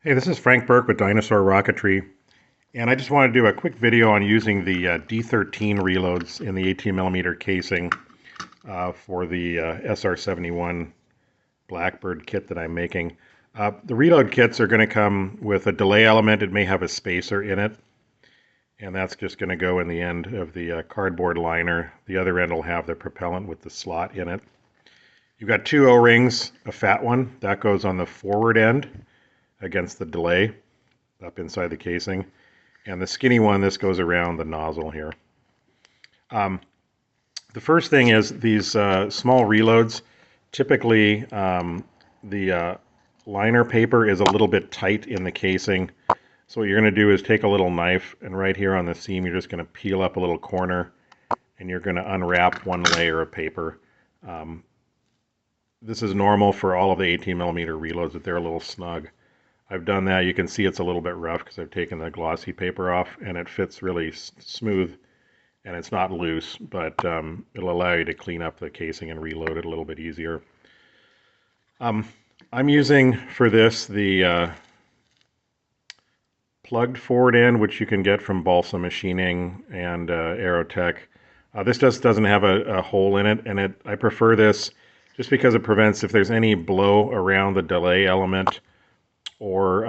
Hey, this is Frank Burke with Dinosaur Rocketry, and I just want to do a quick video on using the D-13 reloads in the 18mm casing for the SR-71 Blackbird kit that I'm making. The reload kits are going to come with a delay element. It may have a spacer in it, and that's just going to go in the end of the cardboard liner. The other end will have the propellant with the slot in it. You've got two O-rings, a fat one, that goes on the forward end against the delay up inside the casing, and the skinny one, this goes around the nozzle here. The first thing is these small reloads, typically the liner paper is a little bit tight in the casing, so what you're going to do is take a little knife, and right here on the seam you're just going to peel up a little corner, and you're going to unwrap one layer of paper. This is normal for all of the 18mm reloads, that they're a little snug. I've done that. You can see it's a little bit rough because I've taken the glossy paper off, and it fits really smooth, and it's not loose, but it'll allow you to clean up the casing and reload it a little bit easier. I'm using for this the plugged forward end, which you can get from Balsa Machining and Aerotech. This just doesn't have a hole in it, and I prefer this just because it prevents if there's any blow around the delay element, or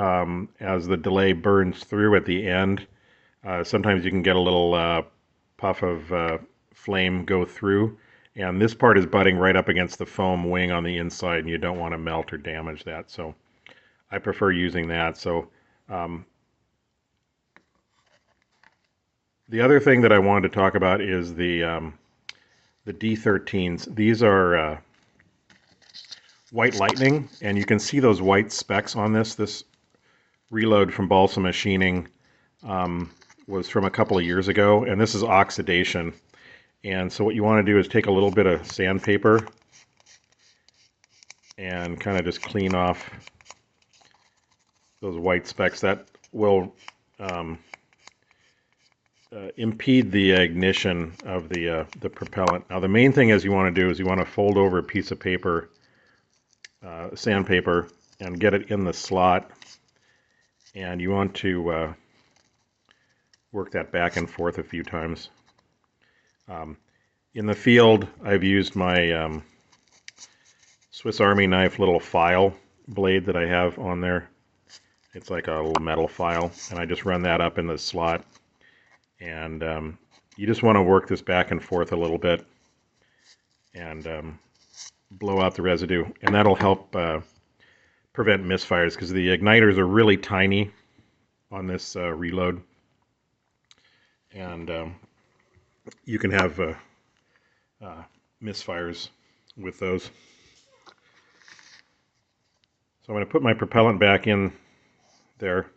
as the delay burns through at the end, sometimes you can get a little puff of flame go through, and this part is butting right up against the foam wing on the inside, and you don't want to melt or damage that, so I prefer using that. So the other thing that I wanted to talk about is the D-13s. These are White Lightning, and you can see those white specks on this. This reload from Balsa Machining was from a couple of years ago, and this is oxidation. And so what you want to do is take a little bit of sandpaper and kind of just clean off those white specks. That will impede the ignition of the propellant. Now the main thing is you want to do is you want to fold over a piece of paper, sandpaper, and get it in the slot, and you want to work that back and forth a few times. In the field, I've used my Swiss Army knife little file blade that I have on there. It's like a little metal file, and I just run that up in the slot, and you just want to work this back and forth a little bit and blow out the residue, and that'll help prevent misfires, because the igniters are really tiny on this reload, and you can have misfires with those. So I'm going to put my propellant back in there,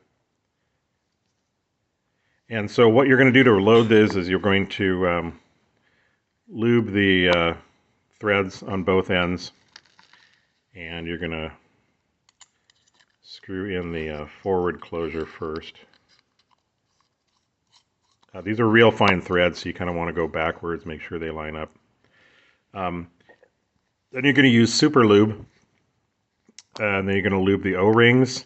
and so what you're going to do to load this is you're going to lube the threads on both ends, and you're going to screw in the forward closure first. These are real fine threads, so you kind of want to go backwards, make sure they line up. Then you're going to use super lube, and then you're going to lube the O-rings,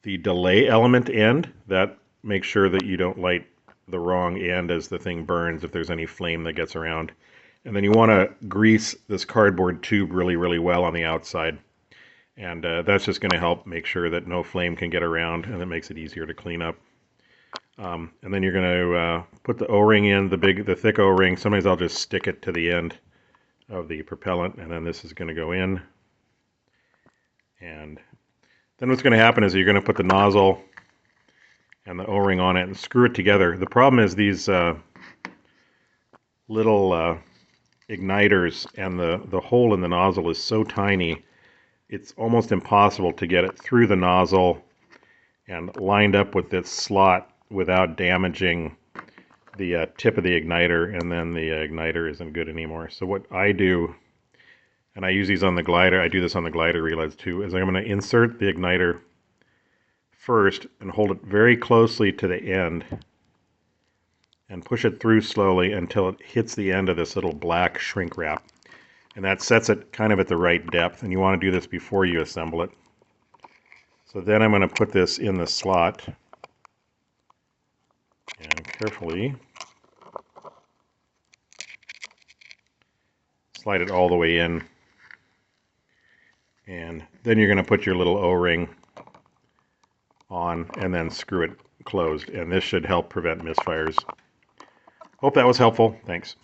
the delay element end. That makes sure that you don't light the wrong end as the thing burns if there's any flame that gets around. And then you want to grease this cardboard tube really, really well on the outside. And that's just going to help make sure that no flame can get around, and it makes it easier to clean up. And then you're going to put the O-ring in, the thick O-ring. Sometimes I'll just stick it to the end of the propellant, and then this is going to go in. And then what's going to happen is you're going to put the nozzle and the O-ring on it and screw it together. The problem is these little igniters, and the hole in the nozzle is so tiny, it's almost impossible to get it through the nozzle and lined up with this slot without damaging the tip of the igniter, and then the igniter isn't good anymore. So what I do, and I use these on the glider, I do this on the glider reloads too, is I'm going to insert the igniter first and hold it very closely to the end and push it through slowly until it hits the end of this little black shrink wrap. And that sets it kind of at the right depth, and you want to do this before you assemble it. So then I'm going to put this in the slot and carefully slide it all the way in. And then you're going to put your little O-ring on and then screw it closed. And this should help prevent misfires. Hope that was helpful. Thanks.